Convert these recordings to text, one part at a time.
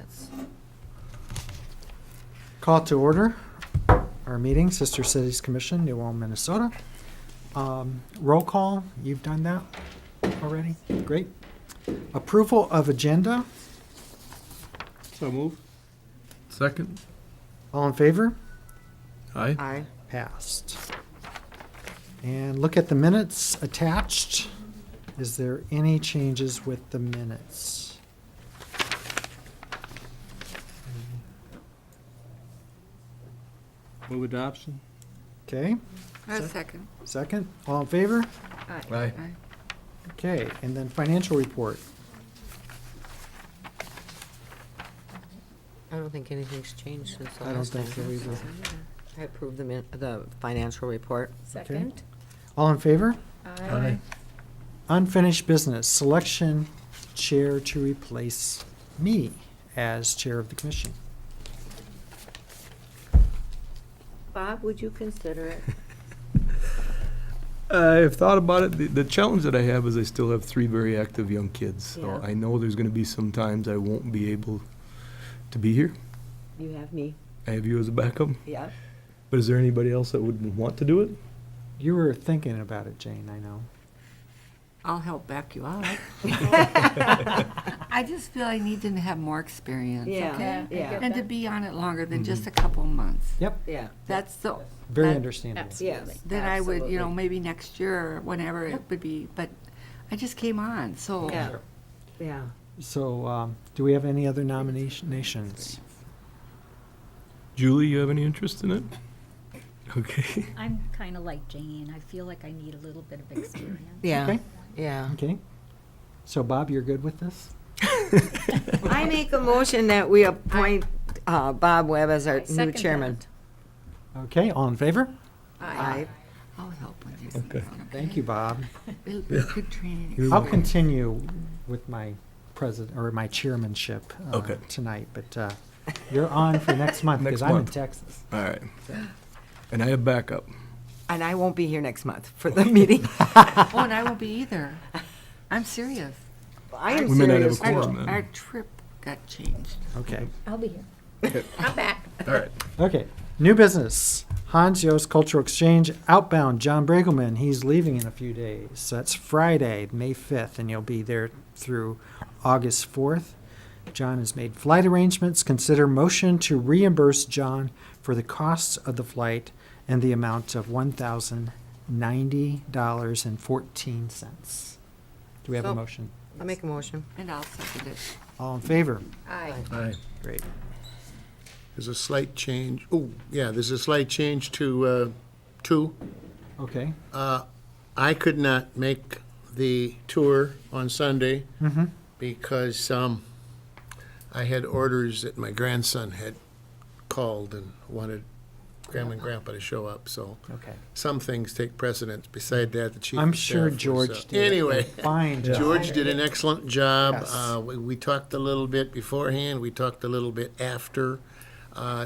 minutes. Call to order our meeting, Sister Cities Commission, New Ulm, Minnesota. Roll call, you've done that already? Great. Approval of agenda, So move. Second? all in favor? Aye. Aye. Passed. And look at the minutes attached. Is there any changes with the minutes? Move adoption. Okay, A second. second, all in favor? Aye. Okay, and then financial report. I don't think anything's changed since the I don't last think time. so either. I approve the financial report. Second. All in favor? Aye. Unfinished business, selection chair to replace me as chair of the commission. Bob, would you consider it? I've thought about it. The challenge that I have is I still have 3 very active young kids. So Yeah. I know there's going to be some times I won't be able to be here. You have me. I have you as a backup. Yeah. But is there anybody else that would want to do it? You were thinking about it, Jane, I know. I'll help back you up. I just feel I need to have more experience, Yeah, okay? yeah. And to be on it longer than just a couple months. Yep, Yeah. That's the, very that- understandable. Yes. then I would, absolutely. maybe next year or whenever it would be, but I just came on, so. Yeah. Yeah. So, do we have any other nominations? Julie, you have any interest in it? Okay. I'm kind of like Jane. I feel like I need a little bit of experience. Yeah, Okay. yeah. Okay. So Bob, you're good with this? I make a motion that we appoint Bob Webb as our I new second chairman. Okay, all in favor? Aye. I'll help with this. Okay. Thank you, Bob. It'll be good training. You're I'll welcome. continue with my president, or my chairmanship Okay. tonight, but you're on for next month, because Next I'm in month. Texas. All right. And I have backup. And I won't be here next month for the meeting. Oh, and I won't be either. I'm serious. I am We may not have a serious. quorum too. then. Our trip got changed. Okay. I'll be here. I'm back. All right. Okay, new business, Hans Yost Cultural Exchange outbound, John Bregelman, he's leaving in a few days. So that's Friday, May 5th, and you'll be there through August 4th. John has made flight arrangements. Consider motion to reimburse John for the costs of the flight and the amount of $1,090.14. Do we have a So- motion? I'll make a motion. And I'll second it. All in favor? Aye. Aye. Great. There's a slight change. Oh, yeah, there's a slight change to 2. Okay. I could not make the tour on Sunday Mm-hmm. because I had orders that my grandson had called and wanted Grandma and Grandpa to show up, so Okay. some things take precedence. Beside that, the chief I'm of sure staff was, George did. Anyway. a Fine job. George did an excellent job. Yes. We talked a little bit beforehand, we talked a little bit after.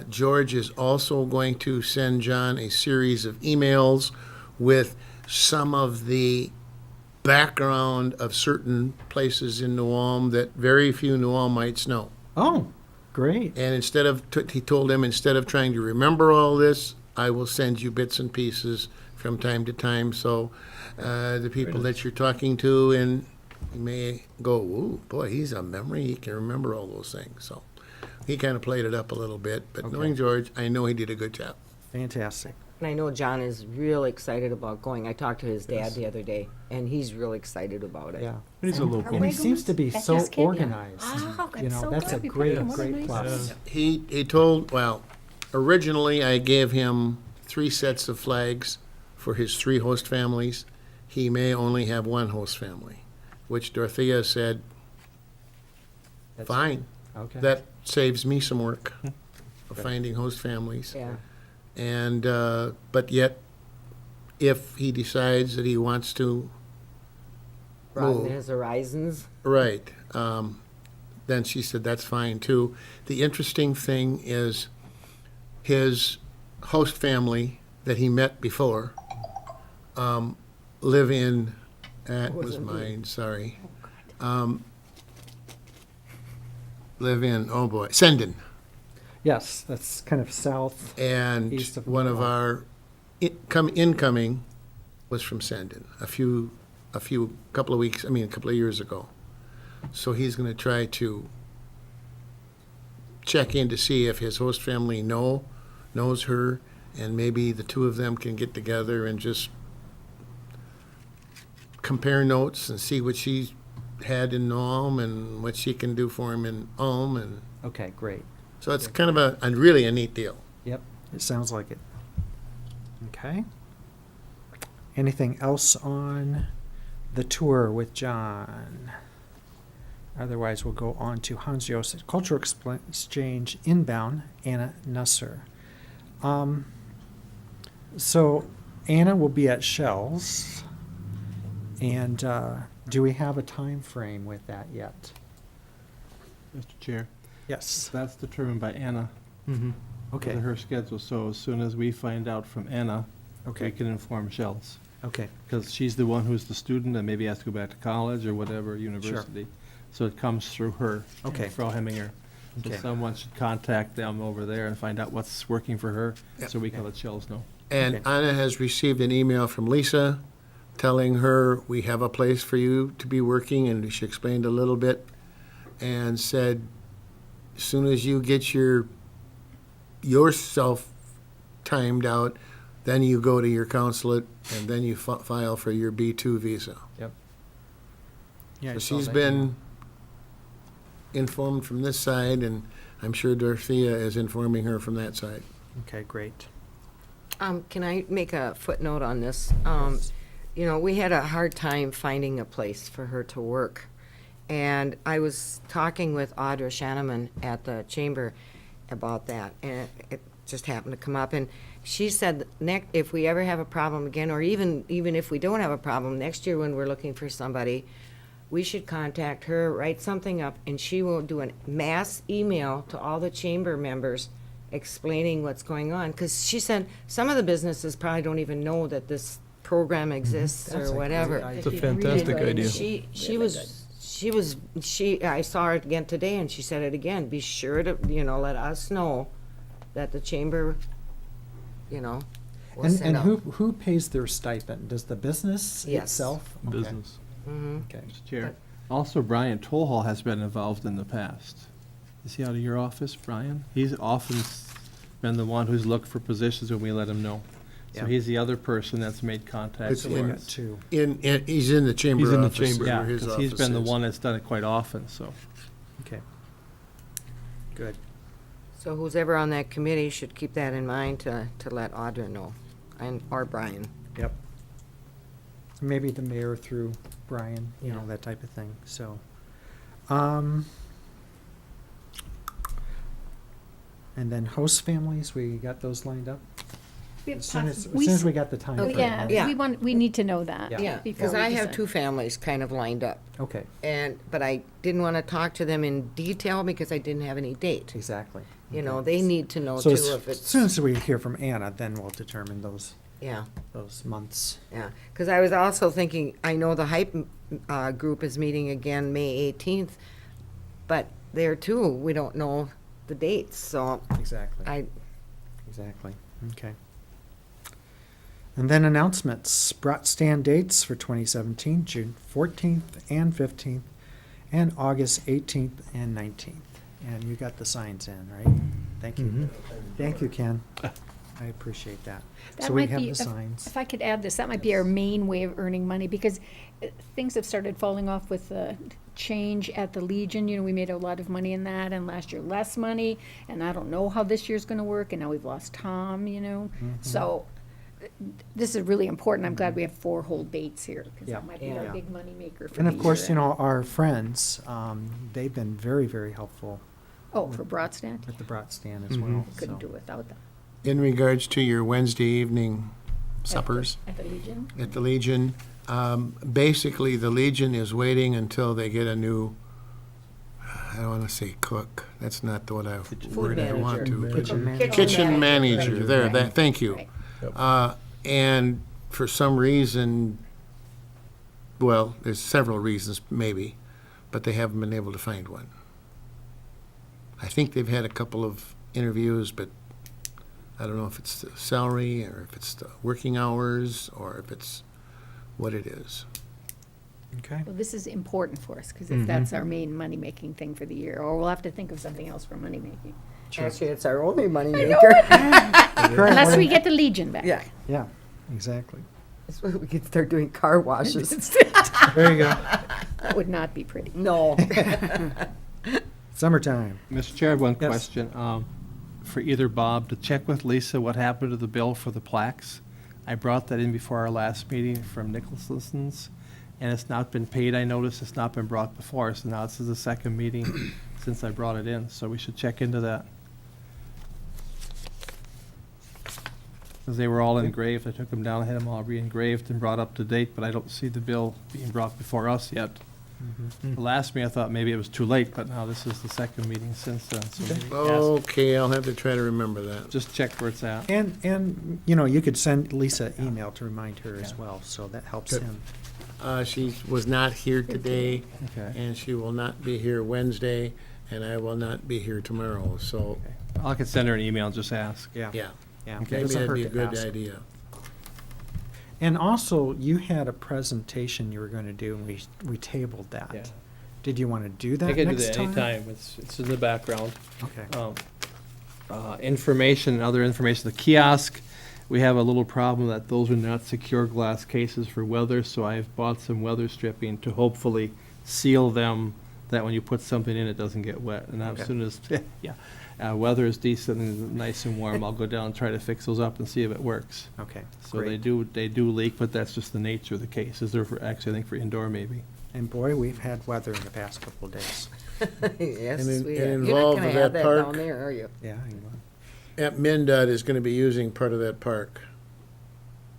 George is also going to send John a series of emails with some of the background of certain places in New Ulm that very few New Ulmites know. Oh, great. And he told him, instead of trying to remember all this, I will send you bits and pieces from time to time. So the people that you're talking to, and you may go, "Ooh, boy, he's a memory. He can remember all those things." So he kind of played it up a little bit. But Okay. knowing George, I know he did a good job. Fantastic. And I know John is real excited about going. I talked to his dad the other day, and he's real excited about it. Yeah. And he's a local. And he seems to be That's so his kid, yeah. organized. Oh, You that's know, so that's a good. We great, picked him. What a great nice plus. kid. He told, well, originally I gave him 3 sets of flags for his 3 host families. He may only have 1 host family, which Dorothea said, That's- fine. Okay. That saves me some work of finding host families. Yeah. And, but yet, if he decides that he wants to, Broaden Move. his horizons. right, then she said that's fine too. The interesting thing is his host family that he met before live in, that was Wasn't he? mine, sorry. live in, oh boy, Sendon. Yes, that's kind of south. And East of one of Norwalk. our incoming was from Sendon, couple of years ago. So he's gonna try to check in to see if his host family knows her, and maybe the two of them can get together and just compare notes and see what she's had in Ulm and what she can do for him in Ulm, and Okay, great. so it's kind of a really a neat deal. Yep, it sounds like it. Okay. Anything else on the tour with John? Otherwise, we'll go on to Hans Josef Cultural Exchange inbound, Anna Nusser. So Anna will be at Shells, and do we have a time frame with that yet? Mr. Chair, Yes. that's determined by Anna, Okay. her schedule, so as soon as we find out from Anna, we Okay. can inform Shells. Okay. Because she's the one who's the student and maybe has to go back to college or whatever, university. So it comes through her. Okay. Frau Heminger. So Okay. someone should contact them over there and find out what's working for her, Yep. so we can let Shells know. And Okay. Anna has received an email from Lisa telling her, we have a place for you to be working, and she explained a little bit and said, as soon as you get yourself timed out, then you go to your consulate and then you file for your B2 visa. Yeah, So I saw she's that. been informed from this side, and I'm sure Dorothea is informing her from that side. Okay, great. Can I make a footnote on this? You know, we had a hard time finding a place for her to work. And I was talking with Audra Shanneman at the chamber about that, and it just happened to come up. And she said, if we ever have a problem again, or even if we don't have a problem, next year when we're looking for somebody, we should contact her, write something up, and she will do a mass email to all the chamber members explaining what's going on. Because she said some of the businesses probably don't even know that this program exists That's a or great whatever. idea. It's a fantastic And idea. I saw her again today, and she said it again, be sure to, let us know that the chamber, will And send out. who pays their stipend? Does the business Yes. itself? Okay. Business. Okay. Mr. Chair, also Brian Tollhall has been involved in the past. Is he out of your office, Brian? He's often been the one who's looked for positions when we let him know. So Yeah. he's the other person that's made contact It's with in- Got us. two. He's in the chamber He's in the office, chamber. Yeah, where his because he's office been the is. one that's done it quite often, so. Okay. Good. So who's ever on that committee should keep that in mind to let Audra know, or Brian. Yep. Maybe the mayor through Brian, Yeah. that type of thing, so. And then host families, we got those lined up? As soon as we got the time. Oh, frame, yeah, right? Yeah. we need to know that. Yeah. Because before we I have decide. two families kind of lined up, Okay, but I didn't want to talk to them in detail because I didn't have any date. exactly. They need to know So too as if as it's, soon as we hear from Anna, then we'll determine those yeah. months. Yeah, because I was also thinking, I know the HYPE group is meeting again May 18th, but there too, we don't know the dates, so Exactly. Exactly, okay. And then announcements, brought stand dates for 2017, June 14th and 15th, and August 18th and 19th. And you got the signs in, right? Thank you. Thank you, Ken. I appreciate that. That So we might have be- the if- signs. If I could add this, that might be our main way of earning money, because things have started falling off with the change at the Legion. We made a lot of money in that, and last year less money, and I don't know how this year's gonna work, and now we've lost Tom, Mm-hmm. So, this is really important. I'm glad we have 4 whole dates here, because Yeah. that might be Yeah. our big moneymaker for And the of course, year. our friends, they've been very, very helpful Oh, for Broadstand? with the brat stand as well. Couldn't so. do without them. In regards to your Wednesday evening suppers At the Legion? at the Legion, basically, the Legion is waiting until they get a new, I don't want to say cook, that's not the word I want to. but Kitchen manager. Kitchen manager, there, Right. thank you. Right. And for some reason, well, there's several reasons maybe, but they haven't been able to find one. I think they've had a couple of interviews, but I don't know if it's the salary or if it's the working hours or if it's what it is. Okay. Well, this is important for us, because Mhm. that's our main money-making thing for the year, or we'll have to think of something else for money-making. Actually, it's our only money maker. Unless we get the Legion back. Yeah, Yeah, exactly. that's why we could start doing car washes. There you go. That would not be pretty. No. Summertime. Mr. Chair, I have one Yes. question. For either Bob, to check with Lisa what happened to the bill for the plaques. I brought that in before our last meeting from Nicholson's, and it's not been paid. I noticed it's not been brought before, so now this is the second meeting since I brought it in, so we should check into that. Because they were all engraved. I took them down, I had them all re-engraved and brought up to date, but I don't see the bill being brought before us yet. The last meeting, I thought maybe it was too late, but now this is the second meeting since then, so maybe Okay, I'll have to try to remember that. just check where it's at. And, you know, you could send Lisa an email to remind her as Yeah. well, so that helps Good. him. She was not here today, Okay. and she will not be here Wednesday, and I will not be here tomorrow, so, I could send her an email and just ask. Yeah. yeah. Yeah. Maybe Doesn't that'd hurt be a to good ask. idea. And also, you had a presentation you were going to do, and we tabled that. Yeah. Did you want to do that I can do next that time? anytime. It's in the background. Okay. Information, other information, the kiosk, we have a little problem that those are not secure glass cases for weather, so I've bought some weather stripping to hopefully seal them, that when you put something in, it doesn't get wet. And Okay. as soon as, weather is decent and nice and warm, I'll go down and try to fix those up and see if it works. Okay, So they great. do leak, but that's just the nature of the cases. They're for, actually, I think for indoor maybe. And boy, we've had weather in the past couple of days. Yes, And we and have. You're not involved gonna with have that that park? down there, are you? Yeah. At MinDOT is gonna be using part of that park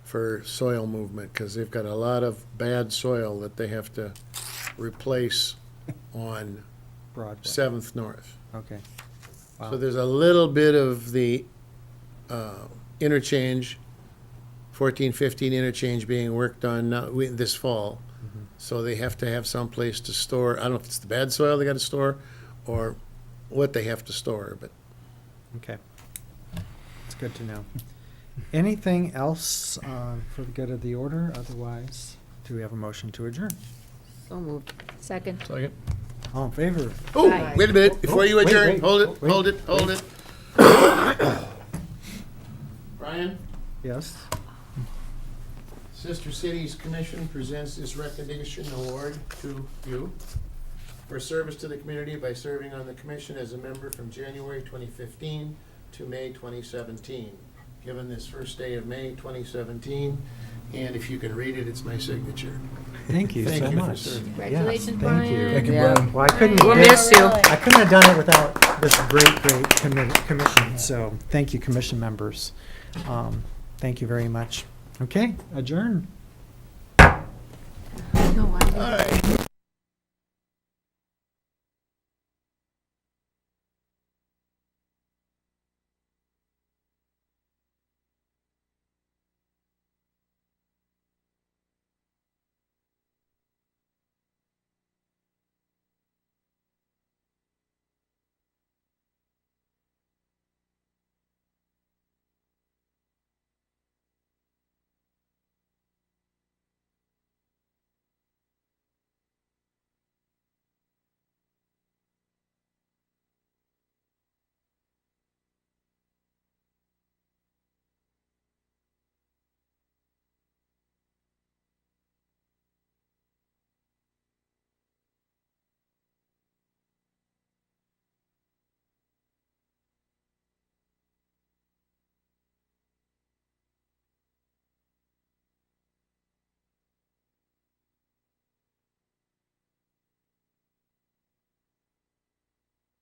for soil movement, because they've got a lot of bad soil that they have to replace on Broadway. 7th North. Okay. Wow. So there's a little bit of the interchange, 14-15 interchange being worked on now, this fall. So they have to have some place to store, I don't know if it's the bad soil they gotta store, or what they have to store, but Okay. It's good to know. Anything else for the good of the order? Otherwise, do we have a motion to adjourn? So moved. Second. Second. All in favor? oh, Aye. wait a minute, before you Wait, adjourn, wait, hold it, wait, hold it, hold it. Brian, Yes. Sister Cities Commission presents this recognition award to you for service to the community by serving on the commission as a member from January 2015 to May 2017. Given this first day of May 2017, and if you can read it, it's my signature. Thank you Thank so you for much. serving. Congratulations, Yes, Brian. Thank you. Thank you, Yeah. Brian. Well, I couldn't. We'll get- miss you. I couldn't have done it without this great commission. So thank you, commission members. Thank you very much. Okay, adjourn. No, I. All right.